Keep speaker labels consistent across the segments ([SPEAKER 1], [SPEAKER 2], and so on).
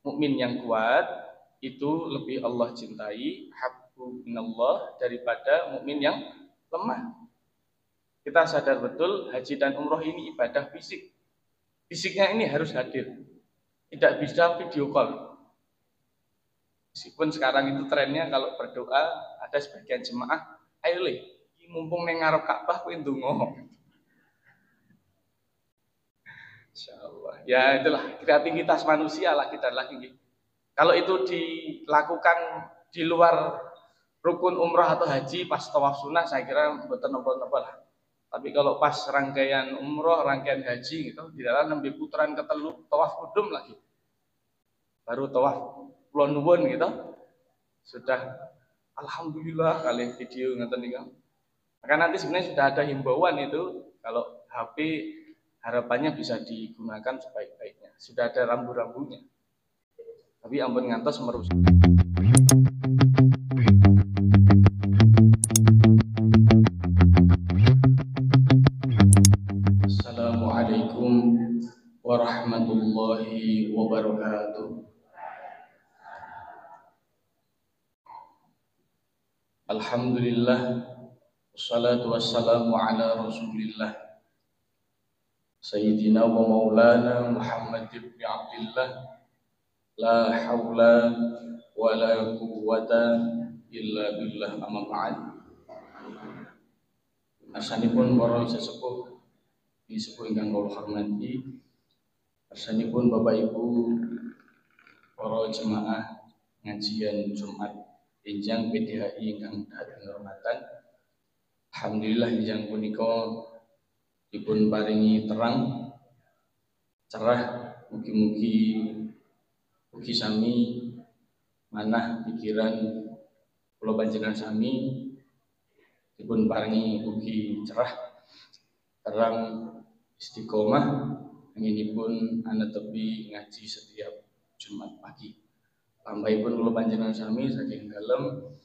[SPEAKER 1] mukmin yang kuat itu lebih Allah cintai, habbu minallah, daripada mukmin yang lemah. Kita sadar betul haji dan umroh ini ibadah fisik. Fisiknya ini harus hadir. Tidak bisa video call. Meskipun sekarang itu trennya kalau berdoa ada sebagian jemaah, ayo le, mumpung neng ngarep Ka'bah kowe ndonga. Insyaallah. Ya itulah kreativitas manusia lah kita lagi. Kalau itu dilakukan di luar rukun umrah atau haji pas tawaf sunnah, saya kira mboten napa-napa lah. Tapi kalau pas rangkaian umroh, rangkaian haji gitu, di dalam nembe putaran ketelu tawaf kudum lagi. Baru tawaf kulon nuwun gitu. Sudah alhamdulillah kali video ngoten niku. Maka nanti sebenarnya sudah ada himbauan itu kalau HP harapannya bisa digunakan sebaik-baiknya. Sudah ada rambu-rambunya. Tapi ampun ngantos merusak. Assalamualaikum warahmatullahi wabarakatuh. Alhamdulillah, wassalatu wassalamu ala Rasulillah Sayyidina wa maulana Muhammad ibn Abdillah, la hawla wa la quwwata illa billah, amma ba'd. Asanipun para sesepuh ingkang kula hormati, asanipun Bapak Ibu para jemaah ngajian Jumat Enjang PDHI ingkang dados hormatan. Alhamdulillah enjang punika dipun paringi terang cerah, mugi sami manah pikiran kula panjenengan sami dipun paringi mugi cerah, terang, istiqomah anginipun anetepi ngaji setiap Jumat pagi. Pambahipun kula panjenengan sami saking dalem,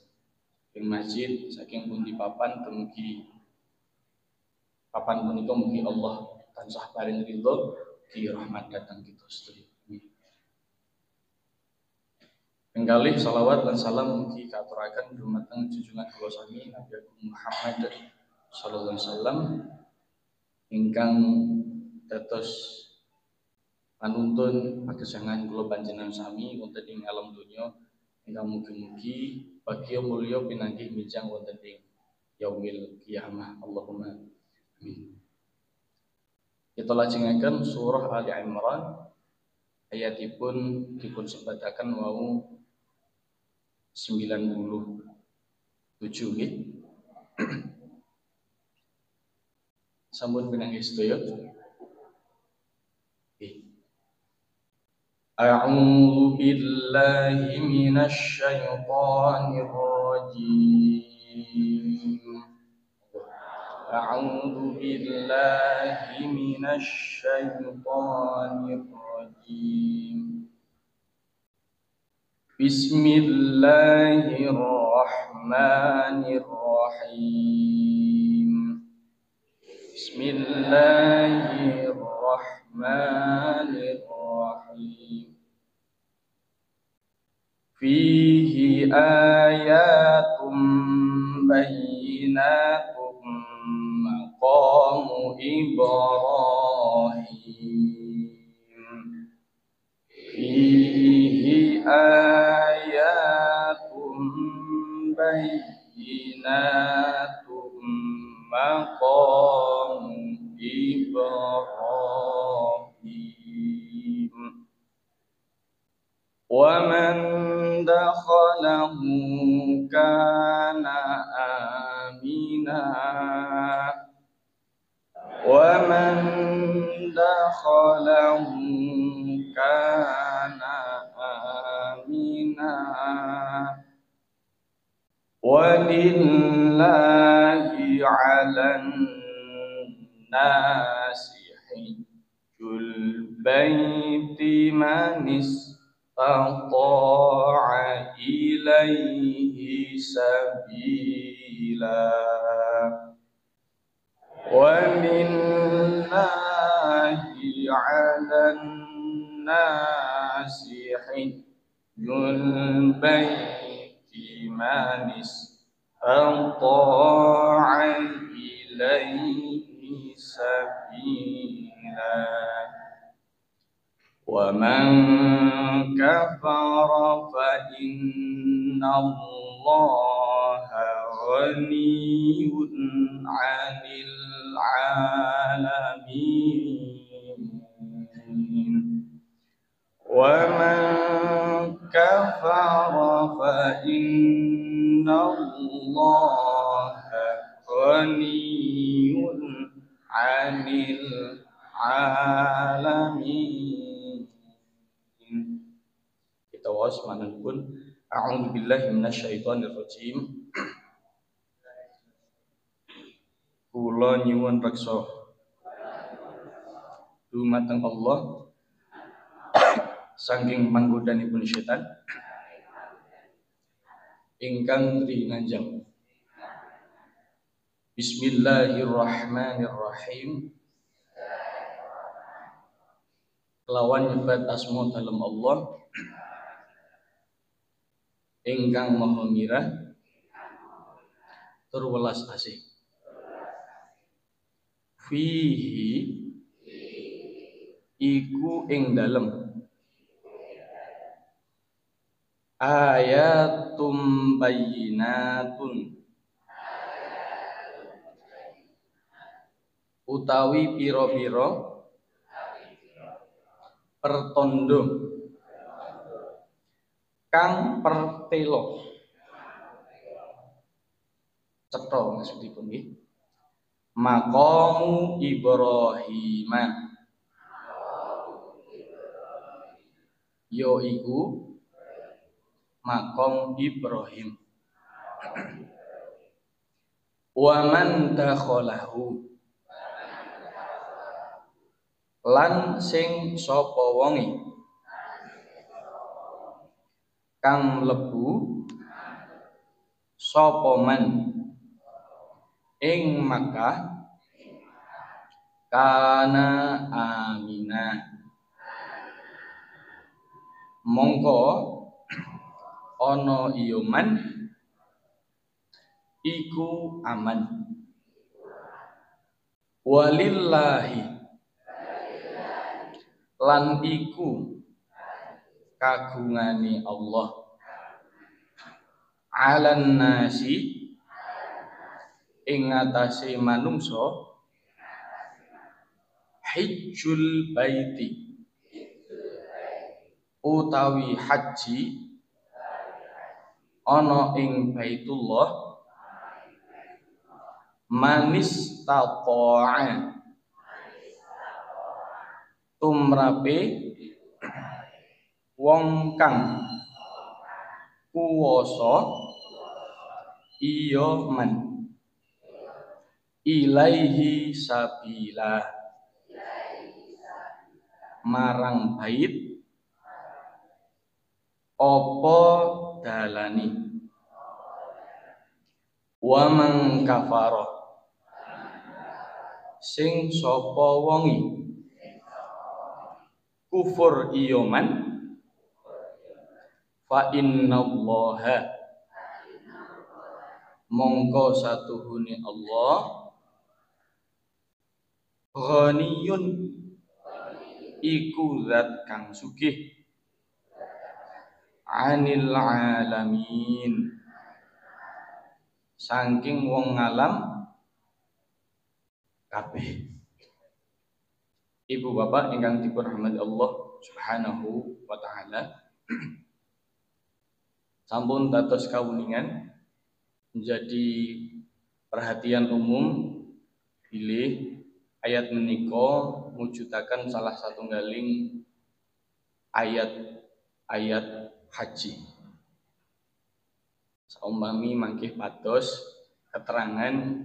[SPEAKER 1] saking masjid, saking pundi papan dumugi papan punika mugi Allah tansah paring ridho, mugi rahmat datang kita sedaya. Penggalih salawat dan salam mugi katuraken dumateng junjungan kula sami Nabi Muhammad sallallahu alaihi wasallam ingkang dados panuntun pagesangan kula panjenengan sami wonten ing alam donya, ingkang mugi-mugi bagya mulya pinanggih minjang wonten ing yaumil qiyamah. Allahumma amin. Kita lajengaken surah Ali Imran, ayatipun dipun sebataken wau 97 nggih. Sampun pinanggih sedaya. A'udzu billahi minasy syaithanir rajim. A'udzu billahi minasy syaithanir rajim. Bismillahirrahmanirrahim. Bismillahirrahmanirrahim. Fihi ayatum bayyinatum maqamu Ibrahim. Fihi ayatum bayyinatum maqamu Ibrahim. Wa man dakhalahu kana amina. Wa man dakhalahu kana amina. Walillahi 'alan nasi hajjul baiti man istata'a ilaihi sabila. Walillahi 'alan nasi المسيح ذو البيت من استطاع إليه سبيلا ومن كفر فإن الله غني عن العالمين ومن كفر فإن الله غني عن العالمين. Kita was manapun. A'udzubillahi minasyaitonirrajim. Kula nyuwun reksa dumateng Allah saking manggodanipun setan ingkang rinanjang. Bismillahirrahmanirrahim. Kelawan nyebat asma dalem Allah ingkang maha mirah tur welas asih. Fihi iku ing dalem ayatum bayyinatun utawi pira-pira pertondo kang pertelo cetha maksudipun nggih maqamu Ibrahim yaiku maqam Ibrahim wa man dakhalahu lan sing sapa wonge kang mlebu sapa man ing Makkah kana amina mongko ana iya man iku aman walillahi lan iku kagungane Allah alan nasi ing atase manungsa hajjul baiti utawi haji ana ing Baitullah manis tata'a tumrape wong kang kuwasa iya man ilaihi sabila marang bait apa dalani wa man kafara sing sapa wonge kufur iya man fa innallaha mongko satuhune Allah ghaniyun iku zat kang sugih anil alamin saking wong ngalam kabeh. Ibu bapak ingkang dirahmati Allah Subhanahu wa taala, sampun dados kawuningan menjadi perhatian umum bilih ayat menika mujudaken salah satunggaling ayat haji. Saumpami mangke pados keterangan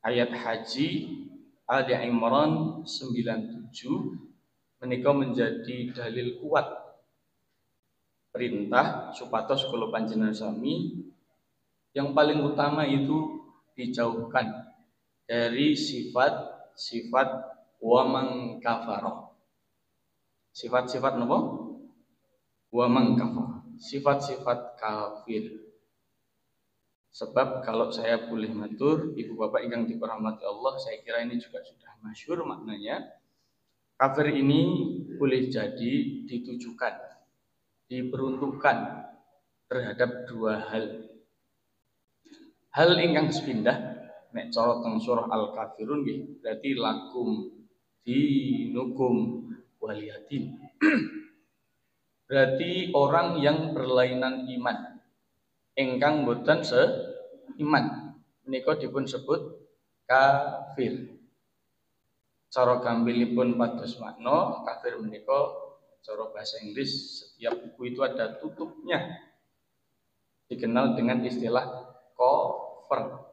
[SPEAKER 1] ayat haji Ali Imran 97 menika menjadi dalil kuat perintah supados kula panjenengan sami yang paling utama itu dijauhkan dari sifat-sifat wa man kafara. Sifat-sifat napa? Wa man kafar. Sifat-sifat kafir. Sebab kalau saya boleh matur, ibu bapak yang dirahmati Allah, saya kira ini juga sudah masyhur maknanya. Kafir ini boleh jadi ditujukan, diperuntukkan terhadap dua hal. Hal ingkang sepindah nek cara teng surah Al-Kafirun nggih berarti lakum dinukum waliyadin. Berarti orang yang berlainan iman ingkang boten seiman menika dipun sebut kafir. Cara gambilipun pados makna kafir menika cara bahasa Inggris setiap buku itu ada tutupnya. Dikenal dengan istilah kafir.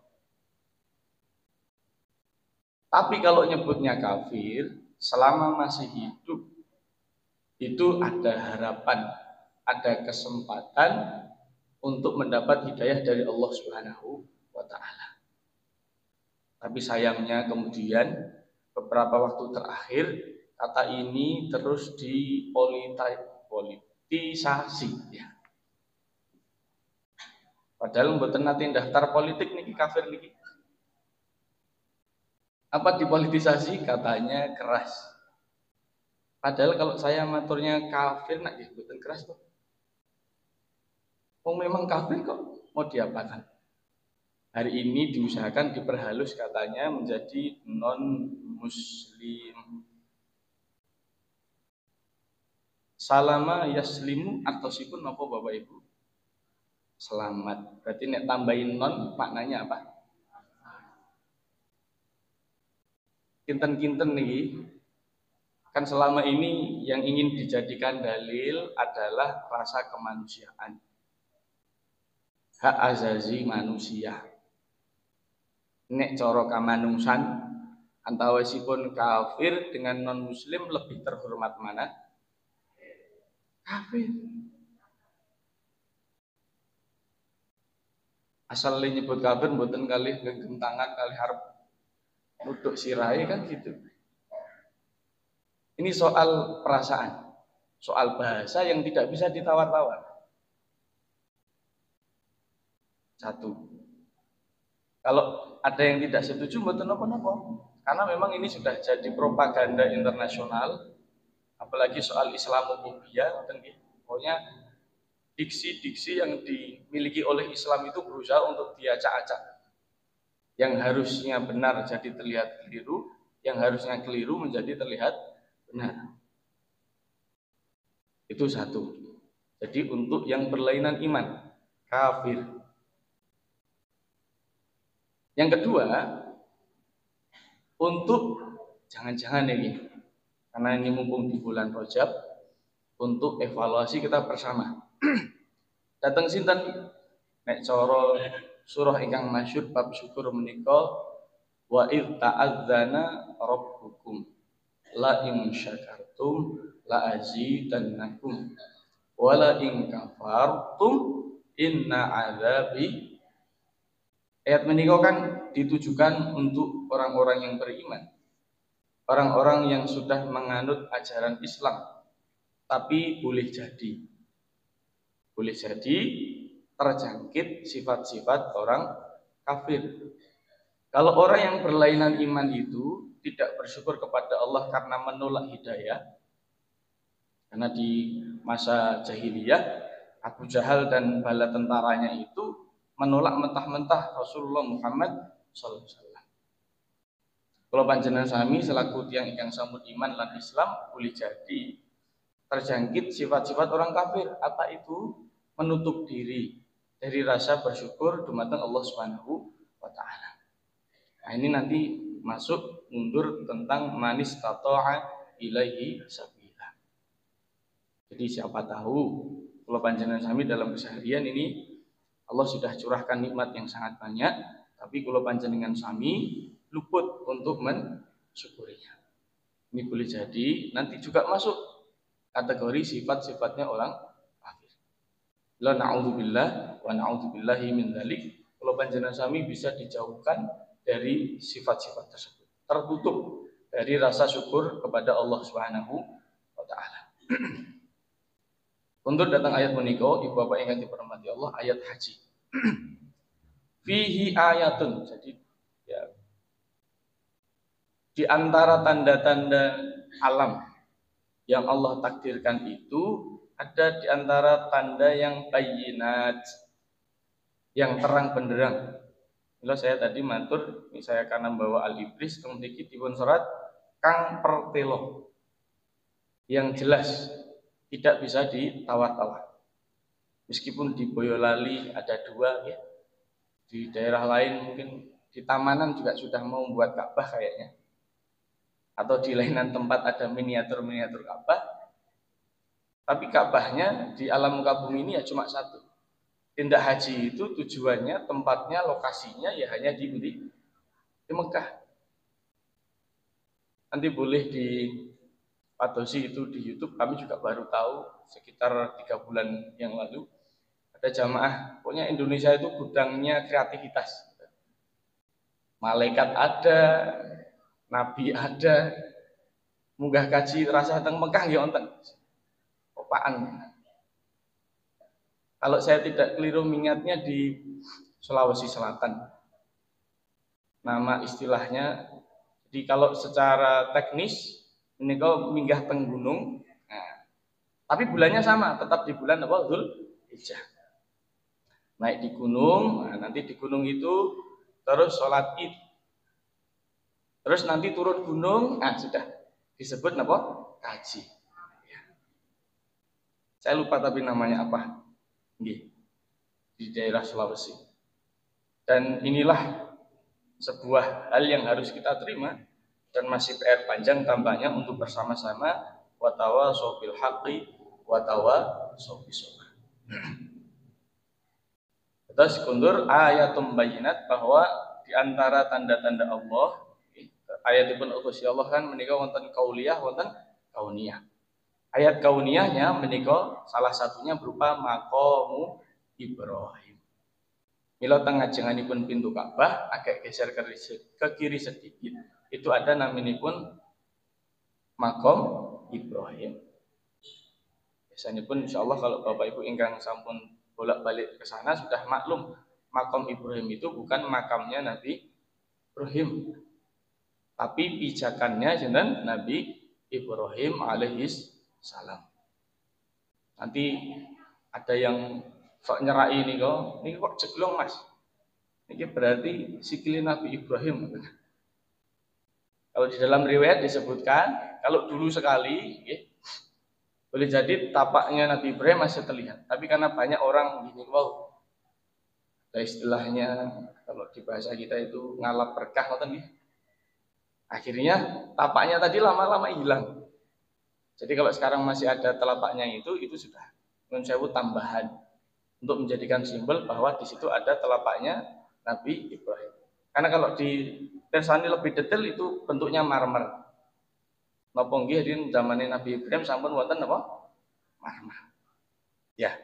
[SPEAKER 1] Tapi kalau nyebutnya kafir selama masih hidup itu ada harapan, ada kesempatan untuk mendapat hidayah dari Allah Subhanahu wa taala. Tapi sayangnya kemudian beberapa waktu terakhir kata ini terus dipolitisasi ya. Padahal mboten nate daftar politik niki kafir niki. Apa dipolitisasi? Katanya keras. Padahal kalau saya maturnya kafir nak mboten keras kok. Oh memang kafir kok mau diapakan? Hari ini diusahakan diperhalus katanya menjadi non muslim. Salama yaslimu artosipun napa Bapak Ibu? Selamat. Berarti nek tambahin non maknanya apa? Kinten-kinten nih. Kan selama ini yang ingin dijadikan dalil adalah rasa kemanusiaan. Hak azazi manusia. Nek cara kamanungsan antawisipun kafir dengan non muslim lebih terhormat mana? Kafir. Asal nyebut kafir mboten kali genggam tangan kali harap nuduk sirai kan gitu. Ini soal perasaan, soal bahasa yang tidak bisa ditawar-tawar. Satu. Kalau ada yang tidak setuju mboten napa-napa. Karena memang ini sudah jadi propaganda internasional, apalagi soal Islamophobia, pokoknya diksi-diksi yang dimiliki oleh Islam itu berusaha untuk diacak-acak. Yang harusnya benar jadi terlihat keliru, yang harusnya keliru menjadi terlihat benar. Itu satu. Jadi untuk yang berlainan iman, kafir. Yang kedua, untuk jangan-jangan ini, karena ini mumpung di bulan Rajab, untuk evaluasi kita bersama. Datang sinten nek cara surah ingkang masyhur bab syukur menika wa id ta'adzana rabbukum la in syakartum la azidannakum wa la in kafartum inna adzabi. Ayat menika kan ditujukan untuk orang-orang yang beriman, orang-orang yang sudah menganut ajaran Islam, tapi boleh jadi terjangkit sifat-sifat orang kafir. Kalau orang yang berlainan iman itu tidak bersyukur kepada Allah karena menolak hidayah, karena di masa jahiliyah Abu Jahal dan bala tentaranya itu menolak mentah-mentah Rasulullah Muhammad sallallahu alaihi wasallam. Kalau panjenengan sami selaku tiyang ingkang sambut iman lan Islam boleh jadi terjangkit sifat-sifat orang kafir. Apa itu? Menutup diri dari rasa bersyukur dumateng Allah Subhanahu wa taala. Nah, ini nanti masuk mundur tentang manis tata'a ilaihi sabila. Jadi siapa tahu kalau panjenengan sami dalam keseharian ini Allah sudah curahkan nikmat yang sangat banyak, tapi kalau panjenengan sami luput untuk mensyukurinya. Ini boleh jadi nanti juga masuk kategori sifat-sifatnya orang kafir. La na'udzubillah wa na'udzubillahi min dzalik. Kalau panjenengan sami bisa dijauhkan dari sifat-sifat tersebut, tertutup dari rasa syukur kepada Allah Subhanahu wa taala. Untuk datang ayat menika, ibu bapak yang dirahmati Allah, ayat haji. Fihi ayatun. Jadi ya, di antara tanda-tanda alam yang Allah takdirkan itu ada di antara tanda yang bayyinat, yang terang benderang. Kalau saya tadi matur, saya karena bawa al-ibris kemudian dipun surat kang pertelo, yang jelas tidak bisa ditawar-tawar. Meskipun di Boyolali ada dua, ya. Di daerah lain mungkin di Tamanan juga sudah mau membuat Ka'bah kayaknya. Atau di lainan tempat ada miniatur-miniatur Ka'bah. Tapi Ka'bahnya di alam muka bumi ini ya cuma satu. Tindak haji itu tujuannya, tempatnya, lokasinya ya hanya di Mekah. Nanti boleh di Padosi itu di YouTube, kami juga baru tahu sekitar 3 bulan yang lalu. Ada jamaah, pokoknya Indonesia itu gudangnya kreativitas. Malaikat ada, nabi ada, munggah kaji rasa teng Mekah ya wonten. Opaan. Kalau saya tidak keliru mengingatnya di Sulawesi Selatan. Nama istilahnya, jadi kalau secara teknis ini kau minggah teng gunung. Nah, tapi bulannya sama, tetap di bulan apa? Dzulhijjah. Naik di gunung, nah nanti di gunung itu terus sholat id, terus nanti turun gunung, nah sudah disebut apa? Kaji. Saya lupa tapi namanya apa, di daerah Sulawesi. Dan inilah sebuah hal yang harus kita terima dan masih PR panjang tambahnya untuk bersama-sama watawasaw bil haqqi watawasaw bis sabr. Terus kundur ayatum bayyinat, bahwa di antara tanda-tanda Allah, ayatipun Gusti Allah kan menika wonten kauliyah, wonten kauniyah. Ayat kauniyahnya menika salah satunya berupa maqamu Ibrahim. Mila tengajenganipun pintu Ka'bah agak geser ke kiri sedikit. Itu ada naminipun maqam Ibrahim. Biasanya pun insyaallah kalau Bapak Ibu ingkang sampun bolak-balik ke sana sudah maklum makam Ibrahim itu bukan makamnya Nabi Ibrahim, tapi pijakannya jeneng Nabi Ibrahim alaihis salam. Nanti ada yang sok nyerai ini kok jeglong Mas. Ini berarti sikile Nabi Ibrahim. Kalau di dalam riwayat disebutkan kalau dulu sekali, boleh jadi tapaknya Nabi Ibrahim masih terlihat, tapi karena banyak orang gini, wow, ada istilahnya kalau di bahasa kita itu ngalap berkah, akhirnya tapaknya tadi lama-lama hilang. Jadi kalau sekarang masih ada telapaknya itu sudah mensewu tambahan untuk menjadikan simbol bahwa di situ ada telapaknya Nabi Ibrahim. Karena kalau di tersani lebih detail itu bentuknya marmer. Napa nggih din zamane Nabi Ibrahim sampun wonten napa? Marmer. Ya.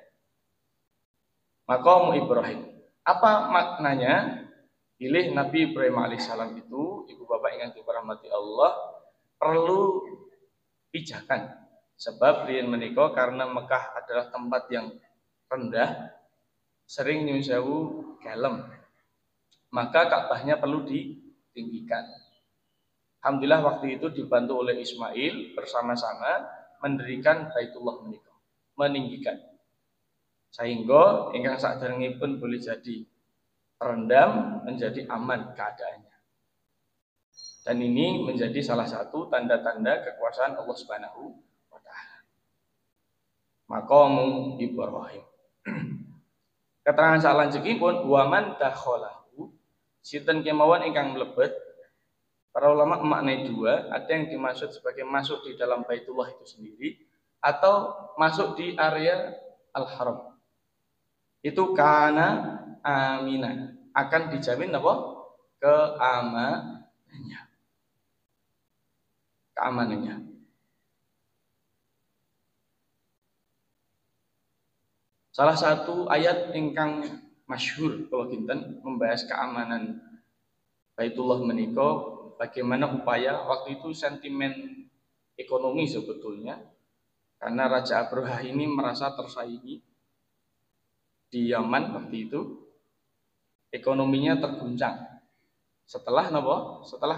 [SPEAKER 1] Maqam Ibrahim. Apa maknanya? Pilih Nabi Ibrahim alaihissalam itu, ibu bapak yang dirahmati Allah, perlu pijakan. Sebab riyen menika karena Mekah adalah tempat yang rendah, sering nyuwun sewu kelem. Maka Ka'bahnya perlu ditinggikan. Alhamdulillah waktu itu dibantu oleh Ismail bersama-sama mendirikan Baitullah menika, meninggikan. Sehingga ingkang saderengipun boleh jadi terendam menjadi aman keadaannya. Dan ini menjadi salah satu tanda-tanda kekuasaan Allah Subhanahu wa taala. Maqamu Ibrahim. Keterangan salanjutipun wa man dakhalahu, sinten kemawon ingkang mlebet. Para ulama memaknai dua, ada yang dimaksud sebagai masuk di dalam Baitullah itu sendiri atau masuk di area Al-Haram. Itu kana amina, akan dijamin apa? Keamanannya. Salah satu ayat ingkang masyhur kalau kinten membahas keamanan Baitullah menika, bagaimana upaya waktu itu sentimen ekonomi sebetulnya, Karena Raja Abraha ini merasa tersaingi di Yaman waktu itu, ekonominya terguncang. Setelah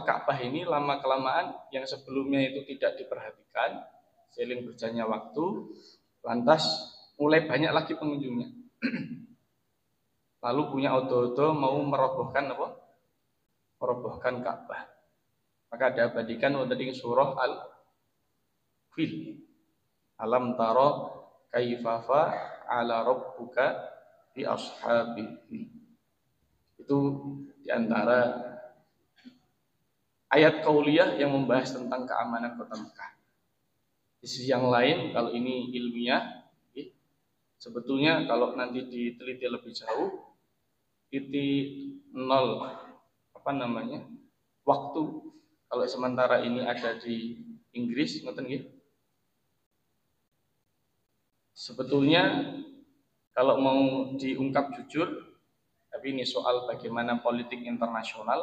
[SPEAKER 1] Ka'bah ini lama kelamaan yang sebelumnya itu tidak diperhatikan, seiring berjalannya waktu, lantas mulai banyak lagi pengunjungnya. Lalu punya odo-odo mau merobohkan Ka'bah. Maka diabadikan wonten ing surah Al-Fil. Alam taro kaifafa ala rabbuka bi ashabil fil. Itu diantara ayat qauliyah yang membahas tentang keamanan kota Mekah. Di sisi yang lain, kalau ini ilmiah, sebetulnya kalau nanti diteliti lebih jauh, titik nol waktu kalau sementara ini ada di Inggris, ngoten nggih. Sebetulnya kalau mau diungkap jujur, tapi ini soal bagaimana politik internasional,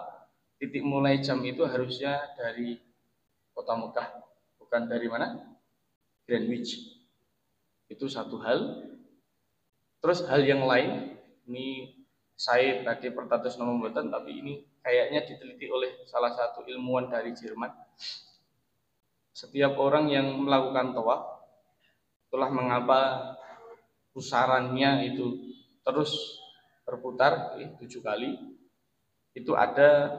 [SPEAKER 1] titik mulai jam itu harusnya dari kota Mekah, bukan dari mana? Greenwich. Itu satu hal. Terus hal yang lain, ini saya tadi pertatus nomor mboten, tapi ini kayaknya diteliti oleh salah satu ilmuwan dari Jerman. Setiap orang yang melakukan tawaf, itulah mengapa pusarannya itu terus berputar 7 kali, itu ada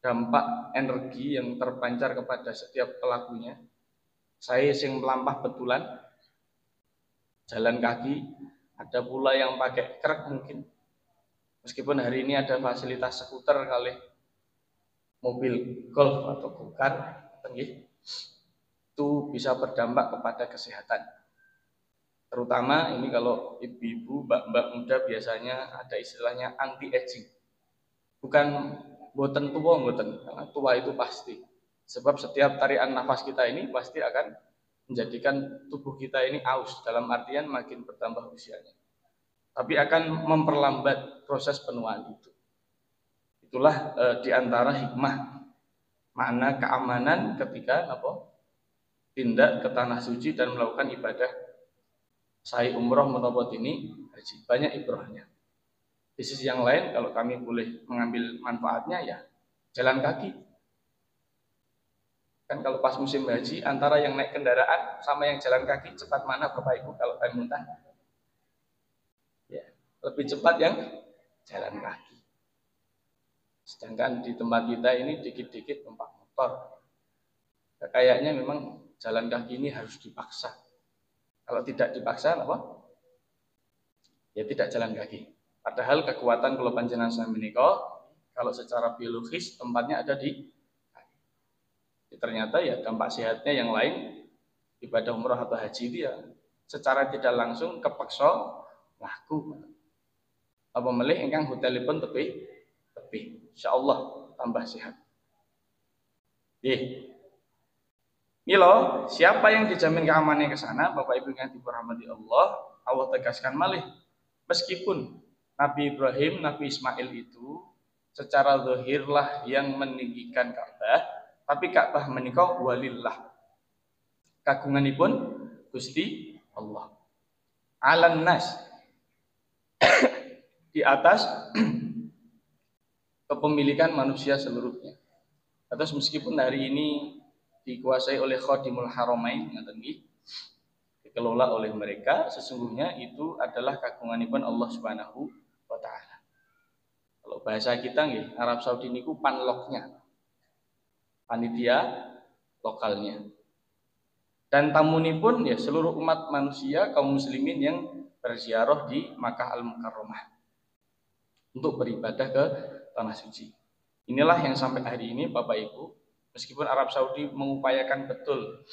[SPEAKER 1] dampak energi yang terpancar kepada setiap pelakunya. Saya sing melampah betulan jalan kaki, ada pula yang pakai krek mungkin. Meskipun hari ini ada fasilitas skuter kali mobil golf atau go-kart, itu bisa berdampak kepada kesehatan. Terutama ini kalau ibu-ibu, mbak-mbak muda biasanya ada istilahnya anti-aging. Bukan boten tua, karena tua itu pasti. Sebab setiap tarian nafas kita ini pasti akan menjadikan tubuh kita ini aus, dalam artian makin bertambah usianya. Tapi akan memperlambat proses penuaan itu. Itulah diantara hikmah makna keamanan ketika tindak ke tanah suci dan melakukan ibadah sa'i umroh menopot ini haji. Banyak ibrahnya. Di sisi yang lain, kalau kami boleh mengambil manfaatnya, ya jalan kaki. Kan kalau pas musim haji, antara yang naik kendaraan sama yang jalan kaki, cepat mana Bapak Ibu kalau kami muntah? Ya, lebih cepat yang jalan kaki. Sedangkan di tempat kita ini dikit-dikit numpak motor. Ya, kayaknya memang jalan kaki ini harus dipaksa. Kalau tidak dipaksa, apa? Ya tidak jalan kaki. Padahal kekuatan kalau panjenengan sami menika, kalau secara biologis tempatnya ada di kaki. Ternyata ya dampak sehatnya yang lain, ibadah umrah atau haji itu ya secara tidak langsung kepeksa laku. Apa melih ingkang hotelipun tepi, insyaallah tambah sehat. Milo, siapa yang dijamin keamanannya ke sana, Bapak Ibu yang dirahmati Allah, Allah tegaskan malih. Meskipun Nabi Ibrahim, Nabi Ismail itu secara zahirlah yang meninggikan Ka'bah, tapi Ka'bah menika walillah. Kagunganipun Gusti Allah. Alan nas di atas kepemilikan manusia seluruhnya. Terus meskipun hari ini dikuasai oleh Khadimul Haramain, dikelola oleh mereka, sesungguhnya itu adalah kagunganipun Allah Subhanahu wa taala. Kalau bahasa kita nggih, Arab Saudi niku panloknya. Panitia lokalnya. Dan tamunipun ya seluruh umat manusia kaum muslimin yang berziarah di Makkah Al-Mukarramah untuk beribadah ke tanah suci. Inilah yang sampai hari ini Bapak Ibu, meskipun Arab Saudi mengupayakan betul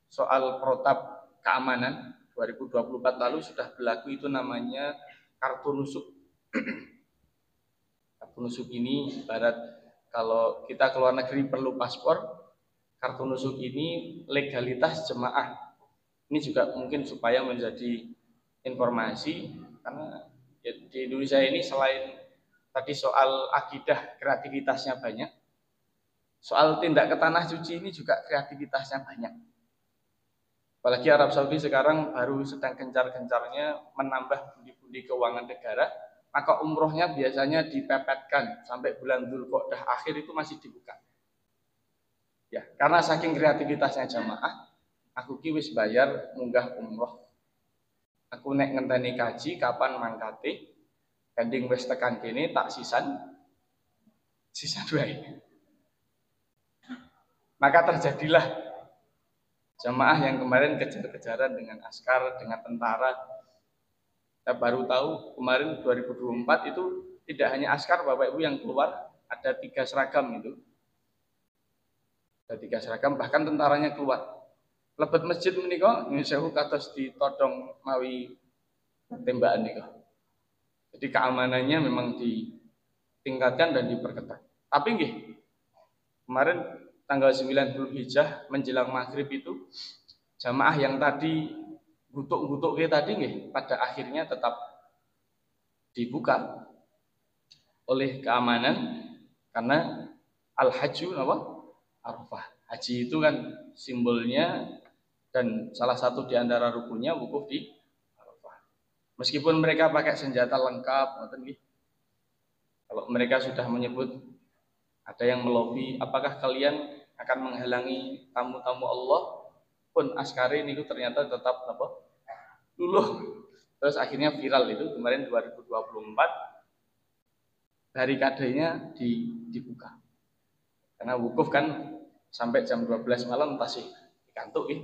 [SPEAKER 1] soal protap keamanan, 2024 lalu sudah berlaku itu namanya kartu nusuk. Kartu nusuk ini ibarat kalau kita ke luar negeri perlu paspor, kartu nusuk ini legalitas jemaah. Ini juga mungkin supaya menjadi informasi, karena di Indonesia ini selain tadi soal akidah kreativitasnya banyak, soal tindak ke tanah suci ini juga kreativitasnya banyak. Apalagi Arab Saudi sekarang baru sedang gencar-gencarnya menambah pundi-pundi keuangan negara, maka umrohnya biasanya dipepetkan sampai bulan Dzulqa'dah akhir itu masih dibuka. Ya, karena saking kreativitasnya jamaah, aku ki wis bayar munggah umroh. Aku nek ngenteni kaji kapan mangkate, pending wis tekan kene tak sisan wae. Maka terjadilah jamaah yang kemarin kejar-kejaran dengan askar, dengan tentara. Kita baru tahu kemarin 2024 itu tidak hanya askar Bapak Ibu yang keluar, ada 3 seragam itu. Ada 3 seragam, bahkan tentaranya keluar. Lebet masjid menika niku kados ditodong mawi tembakan niku. Jadi keamanannya memang ditingkatkan dan diperketat. Tapi nggih, kemarin tanggal 9 Dzulhijjah menjelang maghrib itu jamaah yang tadi gutuk-gutuk tadi nggih pada akhirnya tetap dibuka oleh keamanan karena al-hajju apa? Arafah. Haji itu kan simbolnya dan salah satu di antara rukunnya wukuf di Arafah. Meskipun mereka pakai senjata lengkap, ngoten nggih. Kalau mereka sudah menyebut ada yang melobi, apakah kalian akan menghalangi tamu-tamu Allah? Pun askari ini ternyata tetap apa? Luluh. Terus akhirnya viral itu kemarin 2024 barikadenya dibuka. Karena wukuf kan sampai jam 12 malam masih dikantuk ya.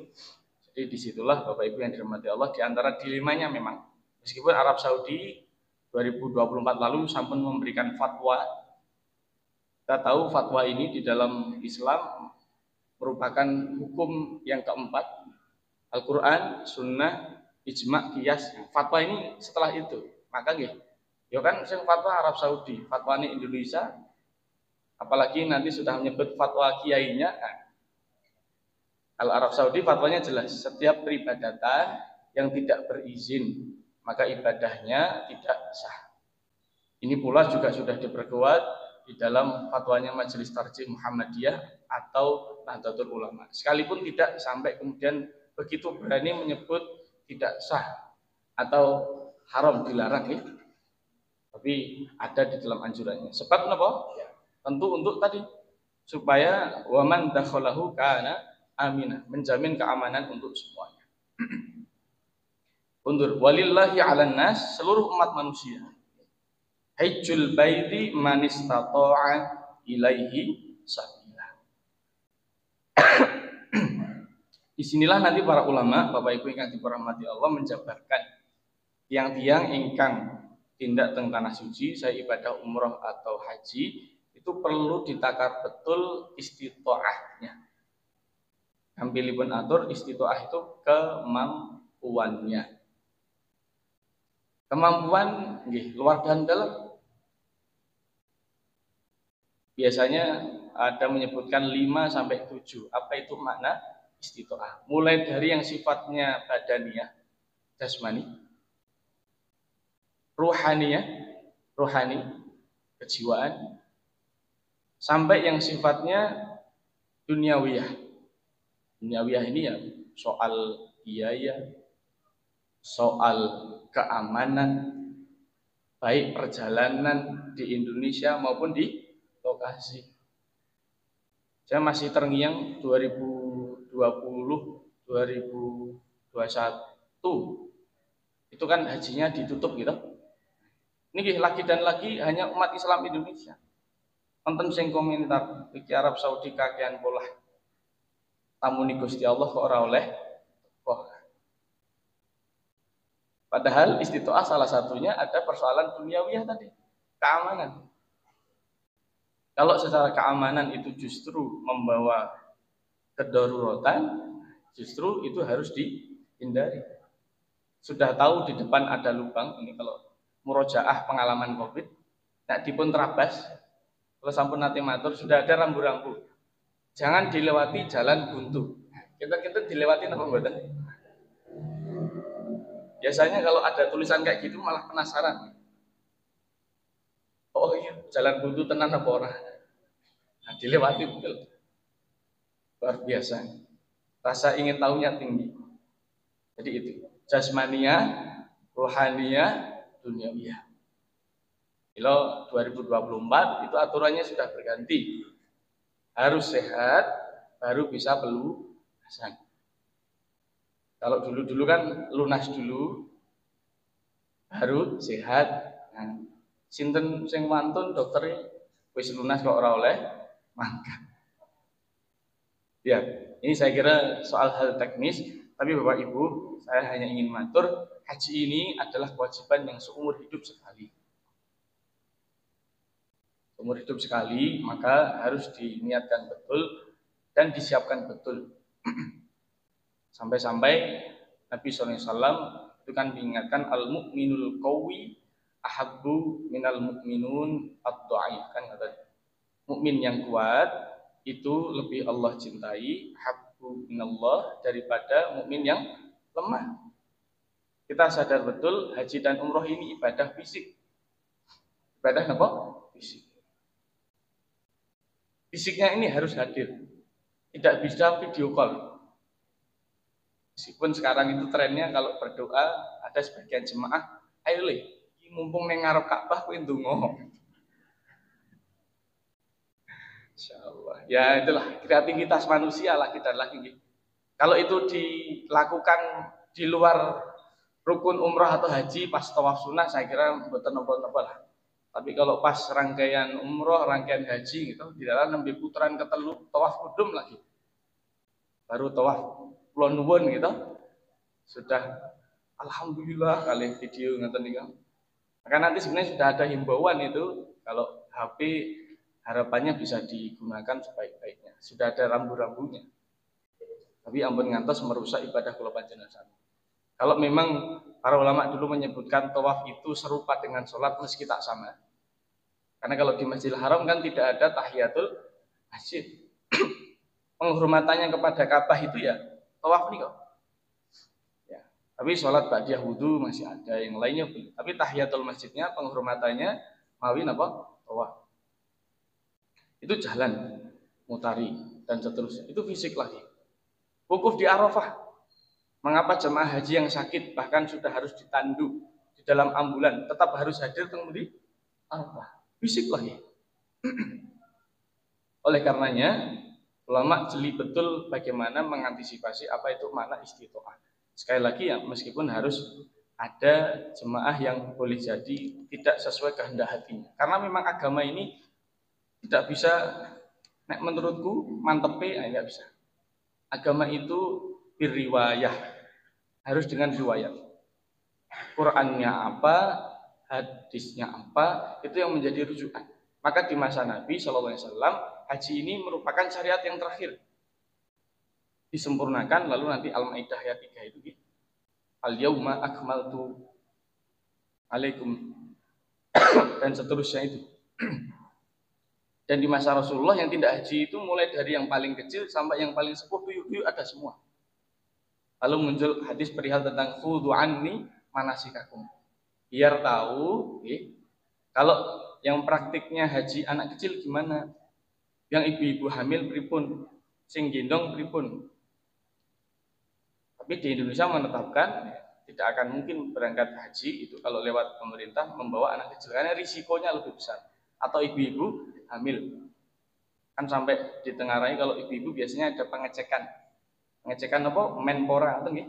[SPEAKER 1] Jadi disitulah Bapak Ibu yang dirahmati Allah, di antara dilemanya memang meskipun Arab Saudi 2024 lalu sampun memberikan fatwa. Kita tahu fatwa ini di dalam Islam merupakan hukum yang keempat, Al-Quran, Sunnah, Ijma', Qiyas. Fatwa ini setelah itu. Maka nggih, ya kan sing fatwa Arab Saudi, fatwa ini Indonesia, apalagi nanti sudah menyebut fatwa kiainya. Kalau Arab Saudi fatwanya jelas, setiap peribadatan yang tidak berizin maka ibadahnya tidak sah. Ini pula juga sudah diperkuat di dalam fatwanya Majelis Tarjih Muhammadiyah atau Nahdlatul Ulama. Sekalipun tidak sampai kemudian begitu berani menyebut tidak sah atau haram, dilarang ya. Tapi ada di dalam anjurannya. Sebab kenapa? Ya, tentu untuk tadi supaya waman dakhalahu kana aminah, menjamin keamanan untuk semuanya. Undur walillahi 'alan nas, seluruh umat manusia. Hajjul baiti man istata'a ilaihi sabila. Disinilah nanti para ulama, Bapak Ibu ingkang dirahmati Allah, menjabarkan tiang-tiang ingkang tindak teng tanah suci, saya ibadah umroh atau haji, itu perlu ditakar betul istitoahnya. Ambilipun atur istitoah itu kemampuannya. Kemampuan nggih, luar dan dalam. Biasanya ada menyebutkan 5 sampai 7. Apa itu makna istitoah? Mulai dari yang sifatnya badaniyah, jasmani, rohani, kejiwaan, sampai yang sifatnya duniawiyah. Duniawiyah ini ya soal biaya, soal keamanan, baik perjalanan di Indonesia maupun di lokasi. Saya masih terngiang 2020, 2021 itu kan hajinya ditutup gitu. Ini lagi dan lagi hanya umat Islam Indonesia. Nonton sing komentar iki Arab Saudi kakean polah tamu ni Gusti Allah kok ora oleh kok. Padahal istitoah salah satunya ada persoalan duniawiyah tadi, keamanan. Kalau secara keamanan itu justru membawa kedaruratan, justru itu harus dihindari. Sudah tahu di depan ada lubang, ini kalau murojaah pengalaman Covid, nak dipun terabas, kalau sampun nanti matur sudah ada rambu-rambu. Jangan dilewati jalan buntu. Kita dilewati apa mboten? Biasanya kalau ada tulisan kayak gitu malah penasaran. Oh iya, jalan buntu tenan apa ora? Nah, dilewati betul. Luar biasa. Rasa ingin tahunya tinggi. Jadi itu jasmania, rohania, duniawiyah. Kalau 2024 itu aturannya sudah berganti. Harus sehat baru bisa pelunasan. Kalau dulu-dulu kan lunas dulu baru sehat. Nah, sinten sing wantun dokternya wis lunas kok ora oleh mangkat. Ya, ini saya kira soal hal teknis, tapi Bapak Ibu, saya hanya ingin matur, haji ini adalah kewajiban yang seumur hidup sekali. Seumur hidup sekali, maka harus diniatkan betul dan disiapkan betul. Sampai-sampai Nabi SAW itu kan diingatkan al-mu'minul qawi ahabbu minal mu'minun ad-dha'if, kan kata mukmin yang kuat itu lebih Allah cintai habbu minallah daripada mukmin yang lemah. Kita sadar betul haji dan umroh ini ibadah fisik. Ibadah apa? Fisik. Fisiknya ini harus hadir. Tidak bisa video call. Meskipun sekarang itu trennya kalau berdoa ada sebagian jemaah, ayo le, mumpung nang ngarep Ka'bah kowe ndonga. Insyaallah. Ya itulah kreativitas manusia lah kita lagi. Kalau itu dilakukan di luar rukun umrah atau haji pas tawaf sunnah saya kira mboten napa-napa lah. Tapi kalau pas rangkaian umrah, rangkaian haji gitu, di dalam nembe putaran ketelu tawaf kudum lagi. Baru tawaf kula nuwun gitu. Sudah alhamdulillah kali video ngoten niku. Maka nanti sebenarnya sudah ada himbauan itu kalau HP harapannya bisa digunakan sebaik-baiknya. Sudah ada rambu-rambunya. Tapi ampun ngantos merusak ibadah kula panjenengan. Kalau memang para ulama dulu menyebutkan tawaf itu serupa dengan sholat meski tak sama. Karena kalau di Masjidil Haram kan tidak ada tahiyatul masjid. Penghormatannya kepada Ka'bah itu ya tawaf nih kok. Ya. Tapi sholat ba'diyah wudu masih ada, yang lainnya belum. Tapi tahiyatul masjidnya penghormatannya mawin apa? Tawaf. Itu jalan, mutari dan seterusnya. Itu fisik lagi. Wukuf di Arafah. Mengapa jemaah haji yang sakit bahkan sudah harus ditandu di dalam ambulan tetap harus hadir di Arafah? Fisik lagi. Oleh karenanya ulama jeli betul bagaimana mengantisipasi apa itu makna istitoah. Sekali lagi ya meskipun harus ada jemaah yang boleh jadi tidak sesuai kehendak hatinya. Karena memang agama ini tidak bisa, nek menurutku mantepe nggak bisa. Agama itu berriwayah, harus dengan riwayat. Qurannya apa, hadisnya apa, itu yang menjadi rujukan. Maka di masa Nabi SAW, haji ini merupakan syariat yang terakhir. Disempurnakan, lalu nanti Al-Maidah ayat 3 itu gitu. Al-yawma akmaltu alaikum dan seterusnya itu. Dan di masa Rasulullah yang tidak haji itu mulai dari yang paling kecil sampai yang paling sepuh tuyuk-tuyuk ada semua. Lalu muncul hadis perihal tentang khudhu anni manasikakum. Biar tahu, kalau yang praktiknya haji anak kecil gimana? Yang ibu-ibu hamil pripun, sing gendong pripun. Tapi di Indonesia menetapkan tidak akan mungkin berangkat haji itu kalau lewat pemerintah membawa anak kecil karena risikonya lebih besar. Atau ibu-ibu hamil. Kan sampai ditengarai kalau ibu-ibu biasanya ada pengecekan. Pengecekan apa? Menpora atau nggih.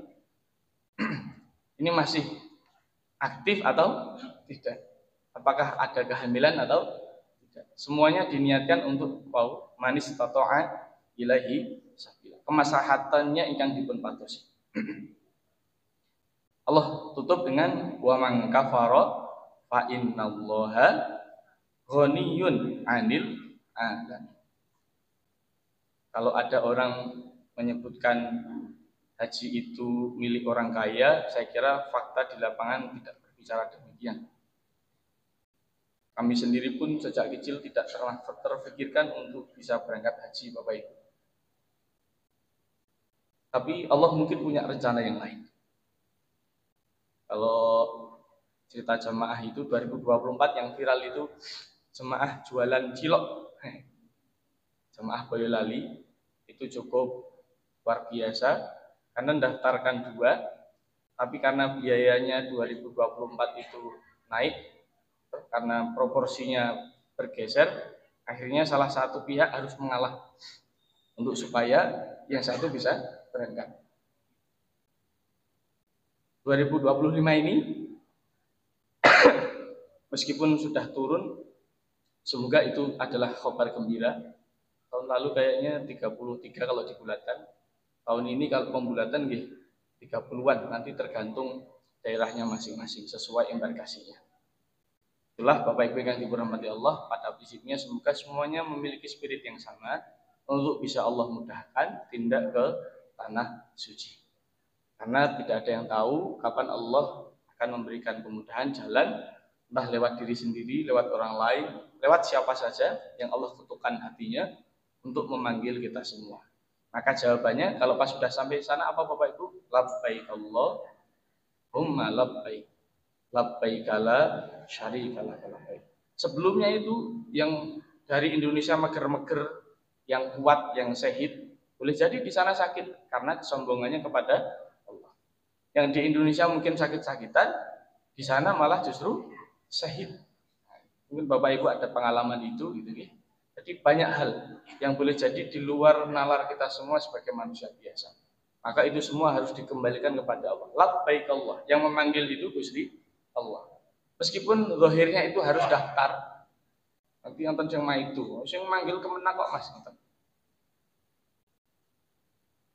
[SPEAKER 1] Ini masih aktif atau tidak? Apakah ada kehamilan atau tidak? Semuanya diniatkan untuk manis tato'a ilahi sabila. Kemaslahatannya ingkang dipun patosi. Allah tutup dengan wa man kafara fa innallaha ghaniyun 'anil 'alamin. Kalau ada orang menyebutkan haji itu milik orang kaya, saya kira fakta di lapangan tidak berbicara demikian. Kami sendiri pun sejak kecil tidak pernah terpikirkan untuk bisa berangkat haji, Bapak Ibu. Tapi Allah mungkin punya rencana yang lain. Kalau cerita jemaah itu 2024 yang viral itu jemaah jualan cilok, jemaah Boyolali itu cukup luar biasa karena mendaftarkan 2, tapi karena biayanya 2024 itu naik karena proporsinya bergeser, akhirnya salah satu pihak harus mengalah untuk supaya yang satu bisa berangkat. 2025 ini meskipun sudah turun, semoga itu adalah kabar gembira. Tahun lalu kayaknya 33 kalau dibulatkan. Tahun ini kalau pembulatan 30-an, nanti tergantung daerahnya masing-masing sesuai embarkasinya. Itulah Bapak Ibu yang dirahmati Allah, pada prinsipnya semoga semuanya memiliki spirit yang sama untuk bisa Allah mudahkan tindak ke tanah suci. Karena tidak ada yang tahu kapan Allah akan memberikan kemudahan jalan, entah lewat diri sendiri, lewat orang lain, lewat siapa saja yang Allah ketukkan hatinya untuk memanggil kita semua. Maka jawabannya kalau pas sudah sampai sana apa Bapak Ibu? Labbaik Allahumma labbaik. Labbaik la syarika lak labbaik. Sebelumnya itu yang dari Indonesia meger-meger, yang kuat, yang syahid, boleh jadi di sana sakit karena kesombongannya kepada Allah. Yang di Indonesia mungkin sakit-sakitan, di sana malah justru syahid. Mungkin Bapak Ibu ada pengalaman itu gitu ya. Jadi banyak hal yang boleh jadi di luar nalar kita semua sebagai manusia biasa. Maka itu semua harus dikembalikan kepada Allah. Labbaik Allah. Yang memanggil itu Gusti Allah. Meskipun zahirnya itu harus daftar. Nanti nonton yang itu, yang manggil kemenak kok Mas.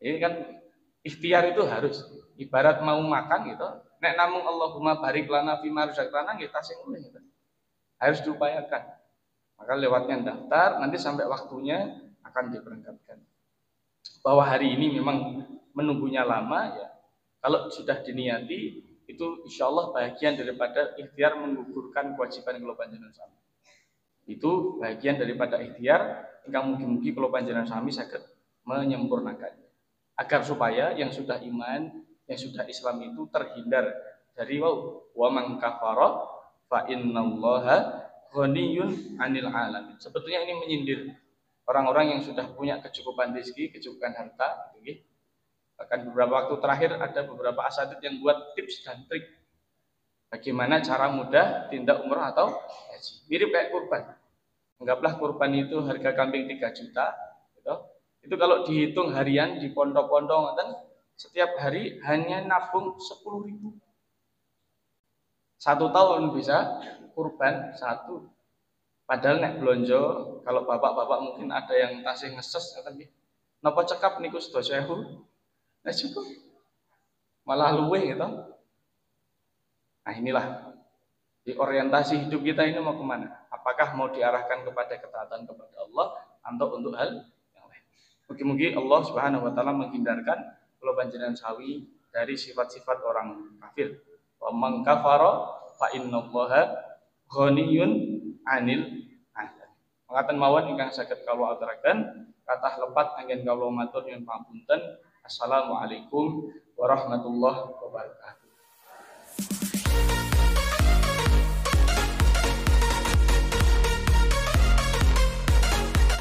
[SPEAKER 1] Ini kan ikhtiar itu harus. Ibarat mau makan gitu. Nek namung Allahumma barik lana fima razaqtana kita sing gitu. Harus diupayakan. Maka lewatnya daftar, nanti sampai waktunya akan diberangkatkan. Bahwa hari ini memang menunggunya lama, ya. Kalau sudah diniati, itu insya Allah bagian daripada ikhtiar menggugurkan kewajiban kalau panjenengan sami. Itu bagian daripada ikhtiar, ingkang mugi-mugi kalau panjenengan sami saged menyempurnakannya. Agar supaya yang sudah iman, yang sudah Islam itu terhindar dari wa man kafara fa innallaha ghaniyun 'anil 'alamin. Sebetulnya ini menyindir orang-orang yang sudah punya kecukupan rezeki, kecukupan harta, gitu. Bahkan beberapa waktu terakhir ada beberapa asatid yang buat tips dan trik bagaimana cara mudah tindak umrah atau haji. Mirip kayak kurban. Anggaplah kurban itu harga kambing 3 juta, gitu. Itu kalau dihitung harian di pondok-pondok kan setiap hari hanya nabung 10.000. 1 tahun bisa kurban 1. Padahal nek blonjo, kalau bapak-bapak mungkin ada yang tasih ngeses ngoten nggih. Napa cekap niku sedaya 1000? Nah cukup. Malah luweh gitu. Nah inilah di orientasi hidup kita ini mau kemana? Apakah mau diarahkan kepada ketaatan kepada Allah atau untuk hal yang lain? Mungkin Allah Subhanahu wa taala menghindarkan kula panjenengan sawi dari sifat-sifat orang kafir. Wa man kafara fa innallaha ghaniyun 'anil 'alamin. Mangkaten mawon ingkang saged kawula aturaken kathah lepat anggen kawula matur nyuwun pangapunten. Assalamualaikum warahmatullahi wabarakatuh.